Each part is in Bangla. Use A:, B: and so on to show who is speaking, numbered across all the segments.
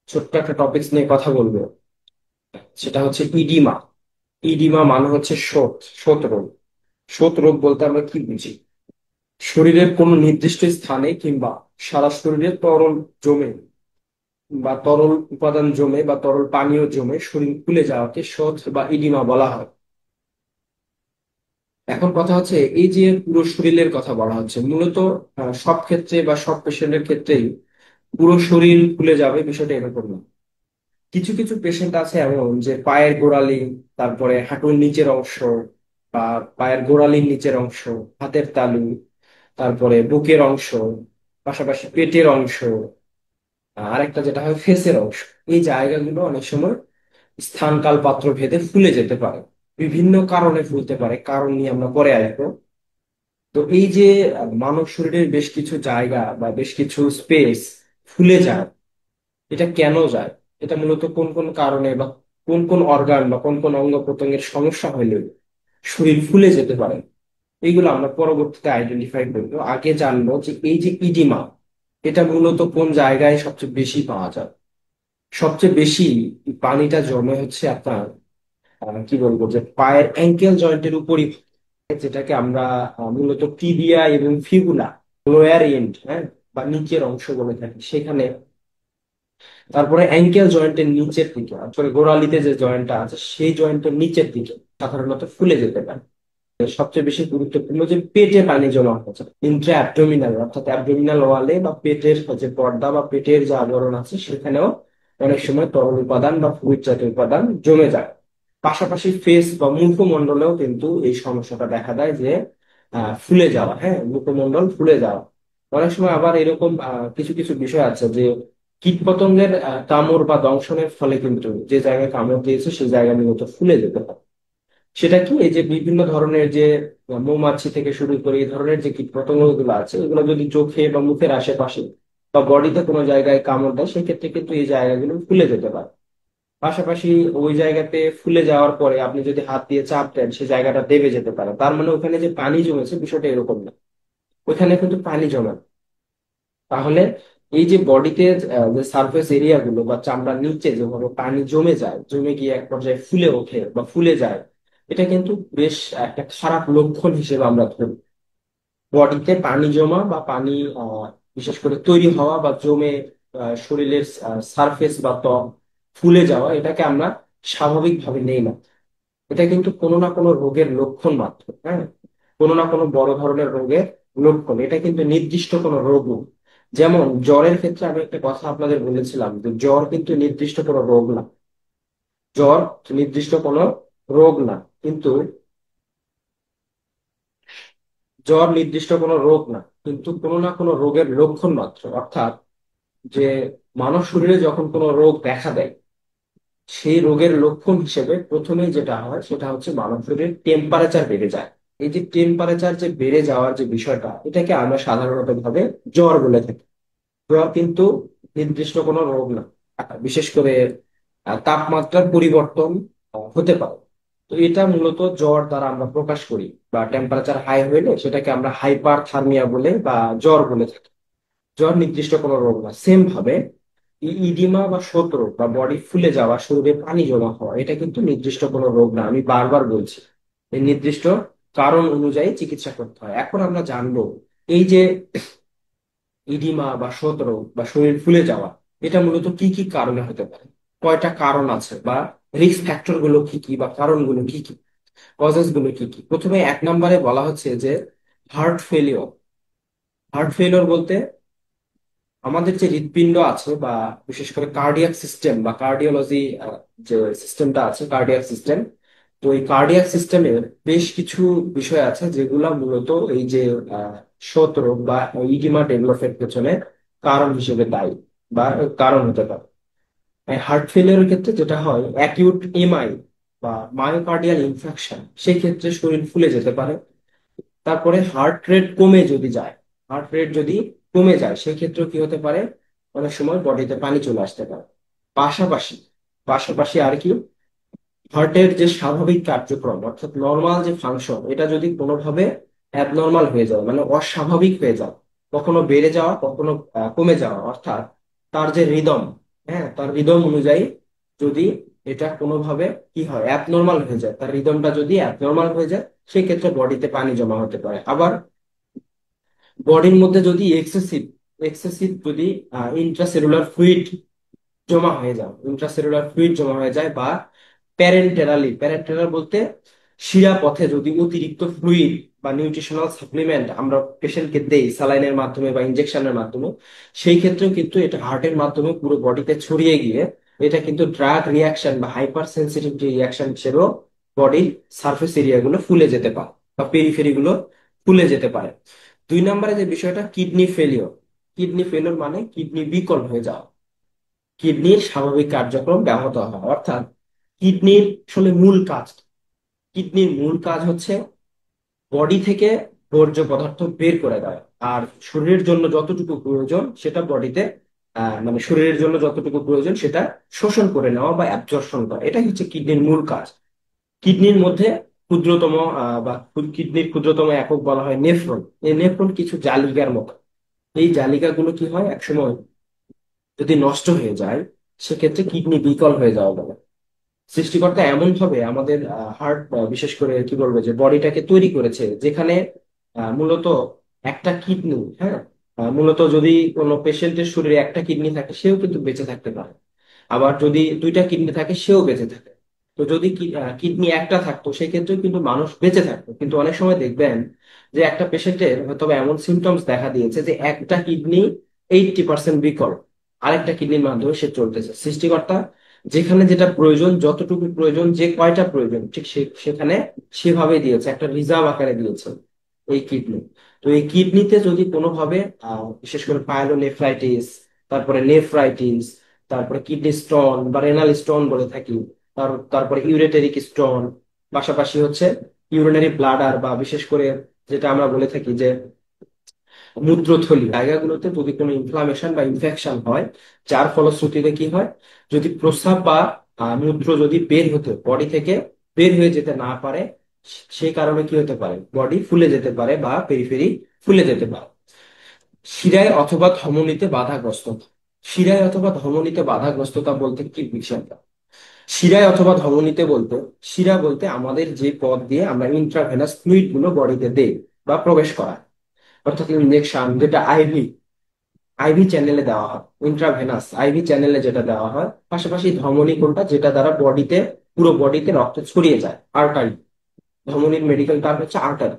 A: ছোট্ট একটা টপিকস নিয়ে কথা বলবো। সেটা হচ্ছে ইডিমা। ইডিমা মানে হচ্ছে শোথ রোগ। শোথ রোগ বলতে আমরা কি বুঝি? শরীরের কোনো নির্দিষ্ট স্থানে কিংবা সারা শরীরে তরল জমে বা তরল উপাদান জমে বা তরল পানীয় জমে শরীর ফুলে যাওয়াকে শোথ বা ইডিমা বলা হয়। এখন কথা হচ্ছে এই যে পুরো শরীরের কথা বলা হচ্ছে মূলত সব ক্ষেত্রে বা সব পেশেন্টের ক্ষেত্রেই পুরো শরীর ফুলে যাবে বিষয়টা এরকম না। কিছু কিছু পেশেন্ট আছে এমন যে পায়ের গোড়ালি, তারপরে হাঁটুর নিচের অংশ বা পায়ের গোড়ালির নিচের অংশ, হাতের তালু, তারপরে বুকের অংশ, পাশাপাশি পেটের অংশ, আরেকটা যেটা হয় ফেসের অংশ। এই জায়গাগুলো অনেক সময় স্থান কাল পাত্র ভেদে ফুলে যেতে পারে। বিভিন্ন কারণে ফুলতে পারে, কারণ নিয়ে আমরা পরে আসবো। তো এই যে মানব শরীরের বেশ কিছু জায়গা বা বেশ কিছু স্পেস ফুলে যায়, এটা কেন যায়? এটা মূলত কোন কোন কারণে বা কোন কোন অর্গান বা কোন কোন অঙ্গ প্রত্যঙ্গের সমস্যা হলে শরীর ফুলে যেতে পারে, এইগুলো আমরা পরবর্তীতে আইডেন্টিফাই করবো। আগে জানবো যে এই যে ইডিমা, এটা মূলত কোন জায়গায় সবচেয়ে বেশি পাওয়া যায়। সবচেয়ে বেশি পানিটা জমে হচ্ছে আপনার কি বলবো যে পায়ের অ্যাঙ্কেল জয়েন্টের উপরই, যেটাকে আমরা মূলত টিবিয়া এবং ফিবুলা, লোয়ার এন্ড, হ্যাঁ, বা নিচের অংশ বলে থাকি সেখানে। তারপরে অ্যাঙ্কেল জয়েন্টের নিচের দিকে, আসলে গোড়ালিতে যে জয়েন্টটা আছে সেই জয়েন্টের নিচের দিকে সাধারণত ফুলে যেতে পারে। সবচেয়ে বেশি গুরুত্বপূর্ণ যে পেটে পানি জমা হচ্ছে ইন্ট্রা অ্যাবডোমিনাল, অর্থাৎ অ্যাবডোমিনাল ওয়ালে বা পেটের যে পর্দা বা পেটের যে আবরণ আছে সেখানেও অনেক সময় তরল উপাদান বা ফ্লুইড জাতীয় উপাদান জমে যায়। পাশাপাশি ফেস বা মুখমণ্ডলেও কিন্তু এই সমস্যাটা দেখা দেয় যে ফুলে যাওয়া, হ্যাঁ, মুখমণ্ডল ফুলে যাওয়া। অনেক সময় আবার এরকম কিছু কিছু বিষয় আছে যে কীটপতঙ্গের কামড় বা দংশনের ফলে কিন্তু যে জায়গায় কামড় দিয়েছে সেই জায়গা মূলত ফুলে যেতে পারে। সেটা কি, এই যে বিভিন্ন ধরনের যে মৌমাছি থেকে শুরু করে এই ধরনের যে কীটপতঙ্গ গুলো আছে এগুলো যদি চোখে বা মুখের আশেপাশে বা বডিতে কোনো জায়গায় কামড় দেয় সেক্ষেত্রে কিন্তু এই জায়গাগুলো ফুলে যেতে পারে। পাশাপাশি ওই জায়গাতে ফুলে যাওয়ার পরে আপনি যদি হাত দিয়ে চাপ দেন সেই জায়গাটা দেবে যেতে পারে, তার মানে ওখানে যে পানি জমেছে বিষয়টা এরকম না, ওখানে কিন্তু পানি জমে না। তাহলে এই যে বডিতে যে সারফেস এরিয়া গুলো বা চামড়ার নিচে যেভাবে পানি জমে যায়, জমে গিয়ে এক পর্যায়ে ফুলে ওঠে বা ফুলে যায়, এটা কিন্তু বেশ একটা খারাপ লক্ষণ হিসেবে আমরা ধরি। বডিতে পানি জমা বা পানি আহ, বিশেষ করে তৈরি হওয়া বা জমে শরীরের সারফেস বা ত্বক ফুলে যাওয়া, এটাকে আমরা স্বাভাবিকভাবে নেই না। এটা কিন্তু কোনো না কোনো রোগের লক্ষণ মাত্র, হ্যাঁ, কোনো না কোনো বড় ধরনের রোগের লক্ষণ। এটা কিন্তু নির্দিষ্ট কোনো রোগ নয়। যেমন জ্বরের ক্ষেত্রে আমি একটা কথা আপনাদের বলেছিলাম যে জ্বর কিন্তু নির্দিষ্ট কোনো রোগ না। জ্বর নির্দিষ্ট কোনো রোগ না, কিন্তু জ্বর নির্দিষ্ট কোনো রোগ না, কিন্তু কোনো না কোনো রোগের লক্ষণ মাত্র। অর্থাৎ যে মানব শরীরে যখন কোনো রোগ দেখা দেয় সেই রোগের লক্ষণ হিসেবে প্রথমেই যেটা হয় সেটা হচ্ছে মানব শরীরের টেম্পারেচার বেড়ে যায়। এই যে টেম্পারেচার যে বেড়ে যাওয়ার যে বিষয়টা, এটাকে আমরা সাধারণত ভাবে জ্বর বলে থাকি। জ্বর কিন্তু নির্দিষ্ট কোনো রোগ না। বিশেষ করে তাপমাত্রার পরিবর্তন হতে পারে। তো এটা মূলত জ্বর দ্বারা আমরা প্রকাশ করি, বা টেম্পারেচার হাই হইলে সেটাকে আমরা হাইপার থার্মিয়া বলে বা জ্বর বলে থাকি। জ্বর নির্দিষ্ট কোনো রোগ না। সেম ভাবে ইডিমা বা শোথরোগ বা বডি ফুলে যাওয়া, শরীরে পানি জমা হওয়া, এটা কিন্তু নির্দিষ্ট কোনো রোগ না। আমি বারবার বলছি, এই নির্দিষ্ট কারণ অনুযায়ী চিকিৎসা করতে হয়। এখন আমরা জানবো এই যে ইডিমা বা শোথরোগ বা শরীর ফুলে যাওয়া, এটা মূলত কি কি কারণে হতে পারে। কয়টা কারণ আছে বা রিস্ক ফ্যাক্টর গুলো কি কি বা কারণগুলো কি কি, কজেস গুলো কি কি। প্রথমে এক নম্বরে বলা হচ্ছে যে হার্ট ফেলিওর। হার্ট ফেলিওর বলতে আমাদের যে হৃৎপিণ্ড আছে বা বিশেষ করে কার্ডিয়াক সিস্টেম বা কার্ডিওলজি যে সিস্টেমটা আছে, কার্ডিয়াক সিস্টেম, তো এই কার্ডিয়াক সিস্টেমের বেশ কিছু বিষয় আছে যেগুলা মূলত এই যে শোথরোগ বা ইডিমা ডেভেলপের পেছনে কারণ হিসেবে দায়ী বা কারণ হতে পারে। হার্ট ফেলিয়ারের ক্ষেত্রে যেটা হয় অ্যাকিউট এমআই বা মায়োকার্ডিয়াল ইনফেকশন, সেই ক্ষেত্রে শরীর ফুলে যেতে পারে। তারপরে হার্ট রেট কমে যদি যায়, হার্ট রেট যদি কমে যায় সেক্ষেত্রেও কি হতে পারে, অনেক সময় বডিতে পানি চলে আসতে পারে। পাশাপাশি পাশাপাশি আর কি, হার্টের যে স্বাভাবিক কার্যক্রম অর্থাৎ নর্মাল যে ফাংশন, এটা যদি কোনোভাবে অ্যাবনর্মাল হয়ে যায় মানে অস্বাভাবিক হয়ে যায়, কখনো বেড়ে যাওয়া কখনো কমে যাওয়া, অর্থাৎ তার যে রিদম, হ্যাঁ, তার রিদম অনুযায়ী যদি এটা কোনোভাবে কি হয়, অ্যাবনর্মাল হয়ে যায়, তার রিদমটা যদি অ্যাবনর্মাল হয়ে যায়, সেই ক্ষেত্রে বডিতে পানি জমা হতে পারে। আবার বডির মধ্যে যদি এক্সেসিভ এক্সেসিভ যদি ইন্ট্রাসেলুলার ফ্লুইড জমা হয়ে যায়, ইন্ট্রাসেলুলার ফ্লুইড জমা হয়ে যায়, বা প্যারেন্টেরাল বলতে শিরা পথে যদি অতিরিক্ত ফ্লুইড বা নিউট্রিশনাল সাপ্লিমেন্ট আমরা পেশেন্টকে দেই স্যালাইনের মাধ্যমে বা ইনজেকশনের মাধ্যমে, সেই ক্ষেত্রেও কিন্তু এটা হার্টের মাধ্যমে পুরো বডিতে ছড়িয়ে গিয়ে এটা কিন্তু ড্রাগ রিয়াকশন বা হাইপার সেন্সিটিভিটি রিয়াকশন হিসেবেও বডির সারফেস এরিয়া গুলো ফুলে যেতে পারে বা পেরিফেরি গুলো ফুলে যেতে পারে। 2 নম্বরে যে বিষয়টা, কিডনি ফেলিওর। কিডনি ফেলিওর মানে কিডনি বিকল হয়ে যাওয়া, কিডনির স্বাভাবিক কার্যক্রম ব্যাহত হয়। অর্থাৎ কিডনির আসলে মূল কাজ, কিডনির মূল কাজ হচ্ছে বডি থেকে বর্জ্য পদার্থ বের করে দেয়, আর শরীরের জন্য যতটুকু প্রয়োজন সেটা বডিতে মানে শরীরের জন্য যতটুকু প্রয়োজন সেটা শোষণ করে নেওয়া বা অ্যাবজর্পশন করা, এটাই হচ্ছে কিডনির মূল কাজ। কিডনির মধ্যে ক্ষুদ্রতম কিডনির ক্ষুদ্রতম একক বলা হয় নেফ্রন। এই নেফ্রন কিছু জালিকার মতো। এই জালিকাগুলো কি হয়, একসময় যদি নষ্ট হয়ে যায় সেক্ষেত্রে কিডনি বিকল হয়ে যাওয়া বলে। সৃষ্টিকর্তা এমন ভাবে আমাদের হার্ট, বিশেষ করে কি বলবো, যে বডিটাকে তৈরি করেছে, যেখানে মূলত একটা কিডনি, হ্যাঁ, মূলত যদি কোনো পেশেন্টের শরীরে একটা কিডনি থাকে সেও কিন্তু বেঁচে থাকতে পারে, আবার যদি 2টা কিডনি থাকে সেও বেঁচে থাকে। তো যদি কিডনি একটা থাকতো সেক্ষেত্রে কিন্তু মানুষ বেঁচে থাকতো, কিন্তু অনেক সময় দেখবেন যে একটা পেশেন্টের হয়তো বা এমন সিমটমস দেখা দিয়েছে যে একটা কিডনি 80% বিকল, আরেকটা কিডনির মাধ্যমে সে চলতেছে। সৃষ্টিকর্তা যেখানে যেটা প্রয়োজন, যতটুকু প্রয়োজন, যে কয়টা প্রয়োজন, ঠিক সেখানে সেভাবে দিয়েছে, একটা রিজার্ভ আকারে দিয়েছে এই কিডনি। তো এই কিডনিতে যদি কোনোভাবে বিশেষ করে পাইলোনেফ্রাইটিস, তারপরে নেফ্রাইটিস, তারপরে কিডনি স্টোন বা রেনাল স্টোন বলে থাকি, তারপরে ইউরেটেরিক স্টোন, পাশাপাশি হচ্ছে ইউরিনারি ব্লাডার, বা বিশেষ করে যেটা আমরা বলে থাকি যে মূত্রথলি জায়গাগুলোতে যদি কোনো ইনফ্লামেশন বা ইনফেকশন হয়, যার ফলশ্রুতিতে কি হয়, যদি প্রস্রাব বা মূত্র যদি বের হতে বডি থেকে বের হয়ে যেতে না পারে, সেই কারণে কি হতে পারে, বডি ফুলে যেতে পারে বা পেরিফেরি ফুলে যেতে পারে। শিরায় অথবা ধমনীতে বাধাগ্রস্ততা। শিরায় অথবা ধমনীতে বাধাগ্রস্ততা বলতে কি বিষয়টা, শিরায় অথবা ধমনীতে বলতে, শিরা বলতে আমাদের যে পথ দিয়ে আমরা ইন্ট্রাভেনাস ফ্লুইড গুলো বডিতে দেই বা প্রবেশ করা, অর্থাৎ ইনজেকশন যেটা আইভি, আইভি চ্যানেলে দেওয়া হয়, ইন্ট্রাভেনাস আইভি চ্যানেলে যেটা দেওয়া হয়। পাশাপাশি ধমনী কোনটা, যেটা দ্বারা বডিতে পুরো বডিতে রক্ত ছড়িয়ে যায়, আর্টারি। ধমনীর মেডিকেল টার্ম হচ্ছে আর্টারি।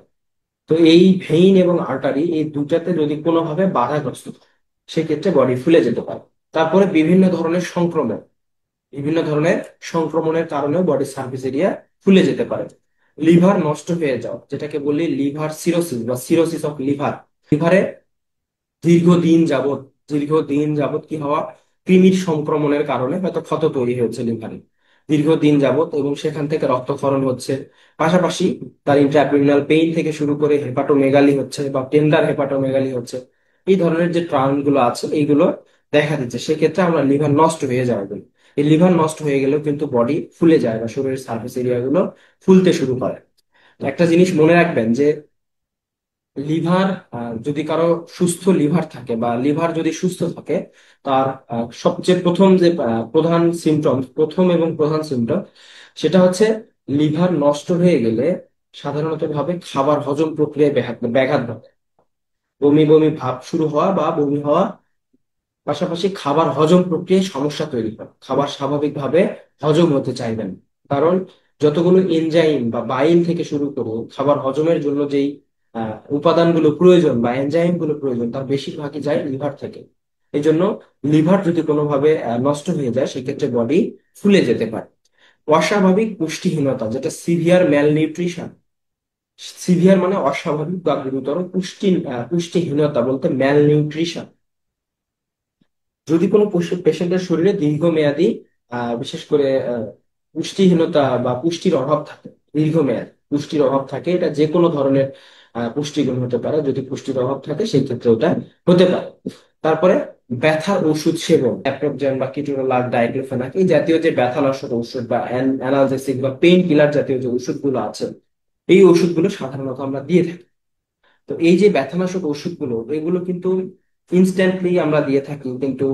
A: তো এই ভেইন এবং আর্টারি এই দুটাতে যদি কোনোভাবে বাধাগ্রস্ত হয়, সেক্ষেত্রে বডি ফুলে যেতে পারে। তারপরে বিভিন্ন ধরনের সংক্রমণের কারণেও বডির সার্ফেস এরিয়া ফুলে যেতে পারে। লিভার নষ্ট হয়ে যাওয়া, যেটাকে বলি লিভার সিরোসিস বা সিরোসিস অফ লিভার। লিভারে দীর্ঘদিন যাবত দীর্ঘদিন যাবত কি হওয়া, কৃমির সংক্রমণের কারণে হয়তো ক্ষত তৈরি হয়েছে লিভারে দীর্ঘদিন যাবত, এবং সেখান থেকে রক্তক্ষরণ হচ্ছে। পাশাপাশি তার ইন্ট্রাঅ্যাবডোমিনাল পেইন থেকে শুরু করে হেপাটোমেগালি হচ্ছে বা টেন্ডার হেপাটোমেগালি হচ্ছে। এই ধরনের যে ট্রাউন গুলো আছে এইগুলো দেখা দিচ্ছে, সেক্ষেত্রে আমরা লিভার নষ্ট হয়ে যাওয়া বলি। এই লিভার নষ্ট হয়ে গেলেও কিন্তু বডি ফুলে যায় বা শরীরের সার্ফেস এরিয়া গুলো ফুলতে শুরু করে। তো একটা জিনিস মনে রাখবেন যে লিভার, যদি কারো সুস্থ লিভার থাকে বা লিভার যদি সুস্থ থাকে, তার সবচেয়ে প্রথম যে প্রথম এবং প্রধান সিমটম, সেটা হচ্ছে লিভার নষ্ট হয়ে গেলে সাধারণত ভাবে খাবার হজম প্রক্রিয়ায় ব্যাঘাত ব্যাঘাত ঘটে, বমি বমি ভাব শুরু হওয়া বা বমি হওয়া, পাশাপাশি খাবার হজম প্রক্রিয়ায় সমস্যা তৈরি হয়, খাবার স্বাভাবিকভাবে হজম হতে চাইবে না। কারণ যতগুলো এনজাইম বা বাইল থেকে শুরু করে খাবার হজমের জন্য যেই উপাদানগুলো প্রয়োজন বা এনজাইম গুলো প্রয়োজন, তার বেশিরভাগই যায় লিভার থেকে। এই জন্য লিভার যদি কোনোভাবে নষ্ট হয়ে যায়, সেক্ষেত্রে বডি ফুলে যেতে পারে। অস্বাভাবিক পুষ্টিহীনতা, যেটা সিভিয়ার ম্যাল নিউট্রিশন। সিভিয়ার মানে অস্বাভাবিক বা গুরুতর পুষ্টিহীনতা বলতে ম্যাল নিউট্রিশন। যদি কোনো পেশেন্টের শরীরে দীর্ঘমেয়াদী বিশেষ করে পুষ্টিহীনতা বা পুষ্টির অভাব থাকে, দীর্ঘমেয়াদী পুষ্টির অভাব থাকে, এটা যে কোনো ধরনের পুষ্টিগুণ হতে পারে, যদি পুষ্টির অভাব থাকে সেই ক্ষেত্রে ওটা হতে পারে। তারপরে ব্যথার ওষুধ সেবন, অ্যাপ্রোকজেন বা কিটোরোলাক, ডাইক্লোফেনাক, এই জাতীয় যে ব্যথানাশক ঔষধ বা অ্যানালজেসিক বা পেইন কিলার জাতীয় যে ওষুধগুলো আছে, এই ওষুধগুলো সাধারণত আমরা দিয়ে থাকি। তো এই যে ব্যথানাশক ওষুধগুলো, এগুলো কিন্তু ইনস্ট্যান্টলি আমরা দিয়ে থাকি, কিন্তু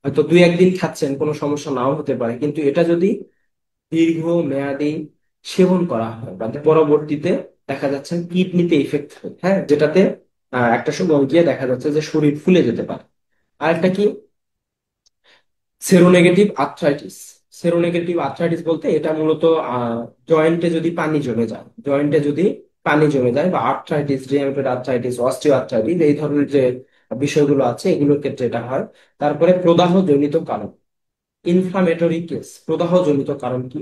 A: হয়তো দুই একদিন খাচ্ছেন, কোনো সমস্যা নাও হতে পারে, কিন্তু এটা যদি দীর্ঘ মেয়াদী সেবন করা হয় বা পরবর্তীতে দেখা যাচ্ছে কিডনিতে ইফেক্ট হয়, হ্যাঁ, যেটাতে একটা সময় গিয়ে দেখা যাচ্ছে যে শরীর ফুলে যেতে পারে। আরেকটা কি, সেরোনেগেটিভ আর্থ্রাইটিস। সেরোনেগেটিভ আর্থ্রাইটিস বলতে এটা মূলত জয়েন্টে যদি পানি জমে যায়, জয়েন্টে যদি পানি জমে যায়, বা আর্থ্রাইটিস, রিহেমেটয়েড আর্থ্রাইটিস, অস্টিও আর্থ্রাইটিস, এই ধরনের যে বিষয়গুলো আছে এগুলোর ক্ষেত্রে এটা হয়। তারপরে প্রদাহ জনিত কারণ, ইনফ্লামেটরি কেস। প্রদাহ জনিত কারণ কি,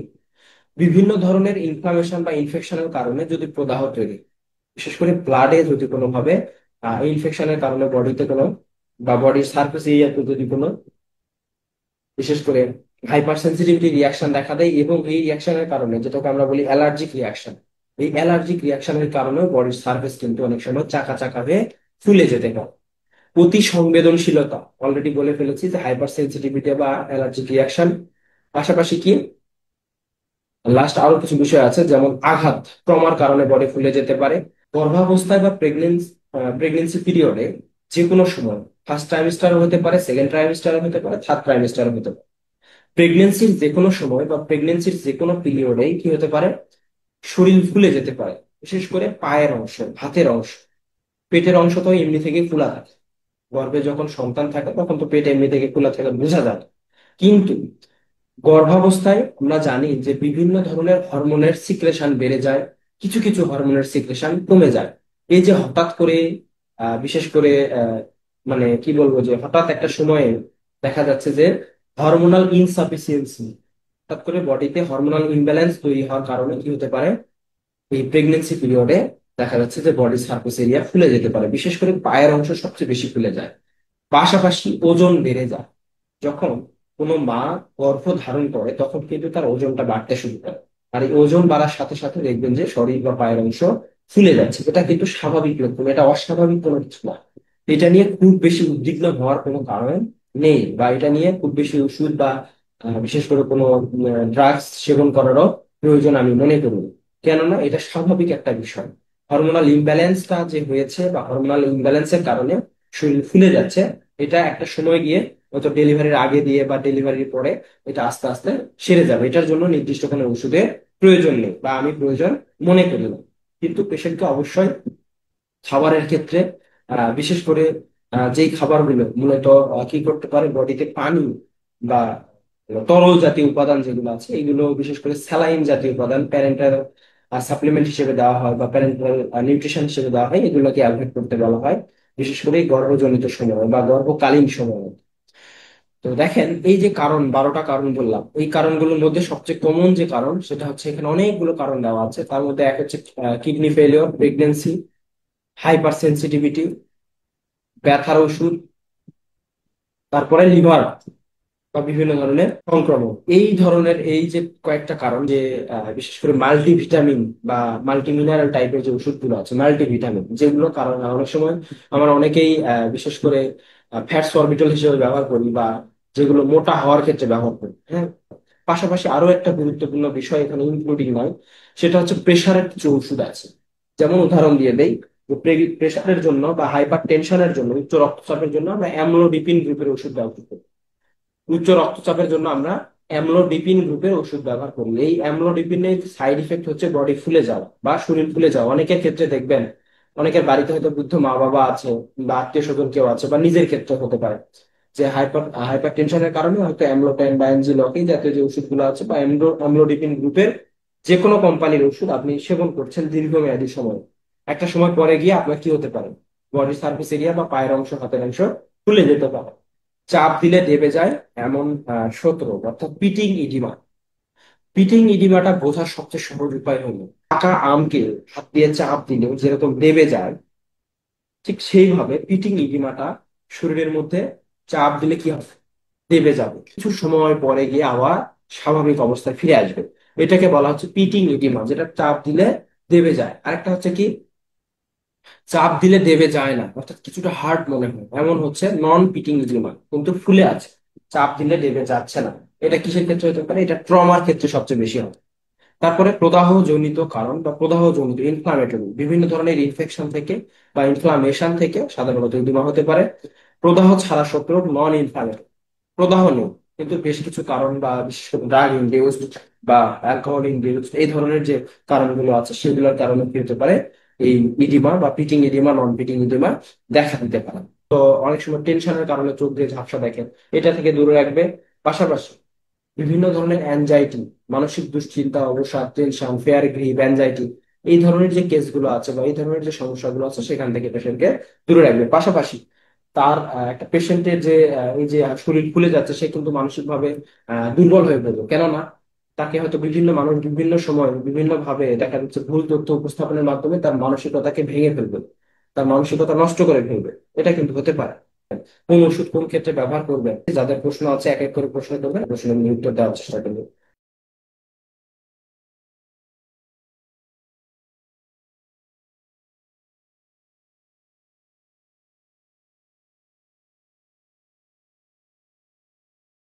A: বিভিন্ন ধরনের ইনফ্লামেশন বা ইনফেকশনের কারণে যদি প্রদাহ তৈরি, বিশেষ করে ব্লাডে যদি কোনোভাবে ইনফেকশনের কারণে বডিতে কোনো বা বডির সার্ফেস এরিয়াতে যদি কোনো বিশেষ করে হাইপার সেন্সিটিভিটি রিয়াকশন দেখা দেয়, এবং এই রিয়াকশনের কারণে যেটাকে আমরা বলি অ্যালার্জিক রিয়াকশন, এই অ্যালার্জিক রিয়াকশনের কারণে বডির সার্ফেস কিন্তু অনেক সময় চাকা চাকা হয়ে ফুলে যেতে পারে। অতি সংবেদনশীলতা, অলরেডি বলে ফেলেছি যে হাইপার সেন্সিটিভিটি বা অ্যালার্জিক রিয়াকশন। পাশাপাশি কি, লাস্ট আরো কিছু বিষয় আছে, যেমন আঘাত, ট্রমার কারণে বডি ফুলে যেতে পারে। গর্ভাবস্থায় বা প্রেগনেন্সি পিরিয়ডে যে কোনো সময়, ফার্স্ট ট্রাইমেস্টার হতে পারে, সেকেন্ড ট্রাইমেস্টার হতে পারে, থার্ড ট্রাইমেস্টার হতে পারে, প্রেগনেন্সির যে কোনো সময় বা প্রেগনেন্সির যে কোনো পিরিয়ডে কি হতে পারে, শরীর ফুলে যেতে পারে। বিশেষ করে পায়ের অংশ, হাতের অংশ, পেটের অংশ তো এমনি থেকে ফুলা থাকে, গর্ভে যখন সন্তান থাকে তখন তো পেট এমনি থেকে ফুলা থাকে, বোঝা যায়। কিন্তু গর্ভাবস্থায় আমরা জানি যে বিভিন্ন ধরনের হরমোনের সিক্রেশন বেড়ে যায়, কিছু কিছু হরমোনের সিক্রেশন কমে যায়। এই যে হঠাৎ করে বিশেষ করে মানে কি বলবো, যে হঠাৎ একটা সময়ে দেখা যাচ্ছে যে হরমোনাল ইনসাফিসিয়েন্সি, হঠাৎ করে বডিতে হরমোনাল ইমব্যালেন্স তৈরি হওয়ার কারণে কি হতে পারে, এই প্রেগনেন্সি পিরিয়ডে দেখা যাচ্ছে যে বডি সারফেস এরিয়া ফুলে যেতে পারে, বিশেষ করে পায়ের অংশ সবচেয়ে বেশি ফুলে যায়। পাশাপাশি ওজন বেড়ে যায়, যখন কোনো মা গর্ভ ধারণ করে তখন কিন্তু তার ওজনটা বাড়তে শুরু করে। আর এই ওজন বাড়ার সাথে সাথে দেখবেন যে শরীর বা পায়ের অংশ ফুলে যাচ্ছে, এটা কিন্তু স্বাভাবিক লক্ষণ, এটা অস্বাভাবিক কোনো কিছু না। এটা নিয়ে খুব বেশি উদ্বিগ্ন হওয়ার কোনো কারণ নেই, বা এটা নিয়ে খুব বেশি ওষুধ বা বিশেষ করে কোনো ড্রাগস সেবন করারও প্রয়োজন আমি মনে করি না। কেননা এটা স্বাভাবিক একটা বিষয়। হরমোনাল ইমব্যালেন্সটা যে হয়েছে বা হরমোনাল ইমব্যালেন্সের কারণে শরীর ফুলে যাচ্ছে, এটা একটা সময় গিয়ে হয়তো ডেলিভারির আগে দিয়ে বা ডেলিভারির পরে এটা আস্তে আস্তে সেরে যাবে। এটার জন্য নির্দিষ্ট কোনো ওষুধের প্রয়োজন নেই বা আমি প্রয়োজন মনে করি না। কিন্তু পেশেন্টকে অবশ্যই খাবারের ক্ষেত্রে বিশেষ করে যেই খাবারগুলো মূলত কি করতে পারে, বডিতে পানি বা তরল জাতীয় উপাদান যেগুলো আছে, এগুলো বিশেষ করে স্যালাইন জাতীয় উপাদান প্যারেন্টাল সাপ্লিমেন্ট হিসেবে দেওয়া হয় বা প্যারেন্টাল নিউট্রিশন হিসেবে দেওয়া হয়, এগুলোকে অ্যাভয়েড করতে বলা হয়, বিশেষ করে এই গর্ভজনিত সময় বা গর্ভকালীন সময়। তো দেখেন, এই যে কারণ 12টা কারণ বললাম, এই কারণগুলোর মধ্যে সবচেয়ে কমন যে কারণ সেটা হচ্ছে, এখানে অনেকগুলো কারণ দেওয়া আছে, তার মধ্যে এক হচ্ছে kidney failure, pregnancy, hyper sensitivity, ব্যথার ওষুধ, তারপরে লিভার বা বিভিন্ন ধরনের সংক্রমণ। এই ধরনের এই যে কয়েকটা কারণ, যে বিশেষ করে মাল্টিভিটামিন বা মাল্টি মিনারেল টাইপের যে ওষুধগুলো আছে, মাল্টিভিটামিন যেগুলো কারণ অনেক সময় আমরা অনেকেই বিশেষ করে ফ্যাট সরবিটল হিসেবে ব্যবহার করি, বা যেগুলো মোটা হওয়ার ক্ষেত্রে ব্যবহার করি, হ্যাঁ। পাশাপাশি আরো একটা গুরুত্বপূর্ণ বিষয় এখানে ইনক্লুডিং নয়, সেটা হচ্ছে প্রেশারের কিছু ওষুধ আছে। যেমন উদাহরণ দিয়ে দেই, প্রেশারের জন্য বা হাইপার টেনশনের জন্য, উচ্চ রক্তচাপের জন্য আমরা অ্যামলোডিপিন গ্রুপের ওষুধ ব্যবহার করি। উচ্চ রক্তচাপের জন্য আমরা অ্যামলোডিপিন গ্রুপের ওষুধ ব্যবহার করি। এই অ্যামলোডিপিনের সাইড ইফেক্ট হচ্ছে বডি ফুলে যাওয়া বা শরীর ফুলে যাওয়া। অনেকের ক্ষেত্রে দেখবেন, অনেকের বাড়িতে হয়তো বৃদ্ধ মা বাবা আছে বা আত্মীয় স্বজন কেউ আছে, বা নিজের ক্ষেত্রে হতে পারে যে হাইপার টেনশনের কারণে হয়তো অ্যামলোটাইন বা এনজিলক এই জাতীয় যে ওষুধগুলো আছে বা অ্যামলোডিপিন গ্রুপের যে কোনো কোম্পানির ওষুধ আপনি সেবন করছেন দীর্ঘমেয়াদী সময়, একটা সময় পরে গিয়ে আপনার কি হতে পারে, বডির সার্ফেস এরিয়া বা পায়ের অংশ, হাতের অংশ ফুলে যেতে পারে। চাপ দিলে দেবে যায় এমন সতেরো, অর্থাৎ পিটিং ইডিমা। পিটিং ইডিমাটা বোঝার সবচেয়ে সহজ উপায় হলো, পাকা আমকে হাত দিয়ে চাপ দিলেও যেরকম দেবে যায়, ঠিক সেইভাবে পিটিং ইডিমাটা শরীরের মধ্যে চাপ দিলে কি হবে, দেবে যাবে, কিছু সময় পরে গিয়ে আবার স্বাভাবিক অবস্থায় ফিরে আসবে। এটাকে বলা হচ্ছে পিটিং ইডিমা, যেটা চাপ দিলে দেবে যায়। আরেকটা হচ্ছে কি, চাপ দিলে দেবে যায় না, অর্থাৎ কিছুটা হার্ড মনে হয়, এমন হচ্ছে নন পিটিং ইডিমা, কিন্তু ফুলে আছে, চাপ দিলে দেবে যাচ্ছে না। এটা কিসের ক্ষেত্রে হতে পারে, এটা ট্রমার ক্ষেত্রে সবচেয়ে বেশি হয়। তারপরে প্রদাহ জনিত কারণ বা প্রদাহ জনিত ইনফ্লামেটরি, বিভিন্ন ধরনের ইনফেকশন থেকে বা ইনফ্লামেশন থেকে সাধারণত ইডিমা হতে পারে। প্রদাহ ছাড়া সত্ত্বেও নন ইনফ্লামেটরি, প্রদাহ নেই, কিন্তু বেশ কিছু কারণ বা বিশেষ করে ড্রাগ ইনডিউসড বা অ্যালকোহল ইনডিউসড এই ধরনের যে কারণগুলো আছে সেগুলোর কারণে কি হতে পারে, এই ইডিমা বা পিটিং ইডিমা, নন পিটিং ইডিমা দেখা দিতে পারে। তো অনেক সময় টেনশনের কারণে চোখ দিয়ে ঝাপসা দেখেন, এটা থেকে দূরে রাখবে। পাশাপাশি বিভিন্ন ধরনের অ্যাংজাইটি, মানসিক দুশ্চিন্তা, অবসাদ, টেনশন, ফেয়ার গ্রিভ, অ্যাংজাইটি, এই ধরনের যে কেসগুলো আছে বা এই ধরনের যে সমস্যাগুলো আছে সেখান থেকে পেশেন্টকে দূরে রাখবে। পাশাপাশি তার একটা পেশেন্টের যে এই যে শরীর ফুলে যাচ্ছে, সে কিন্তু মানসিকভাবে দুর্বল হয়ে পড়বে। কেননা তাকে হয়তো বিভিন্ন মানুষ বিভিন্ন সময় বিভিন্ন ভাবে দেখা যাচ্ছে ভুল তথ্য উপস্থাপনের মাধ্যমে তার মানসিকতাকে ভেঙে ফেলবে, তার মানসিকতা নষ্ট করে ফেলবে। এটা কিন্তু হতে পারে। কোন ওষুধ কোন ক্ষেত্রে ব্যবহার করবেন, যাদের প্রশ্ন আছে এক এক করে প্রশ্ন করবেন, প্রশ্নের উত্তর দেওয়ার চেষ্টা করবেন।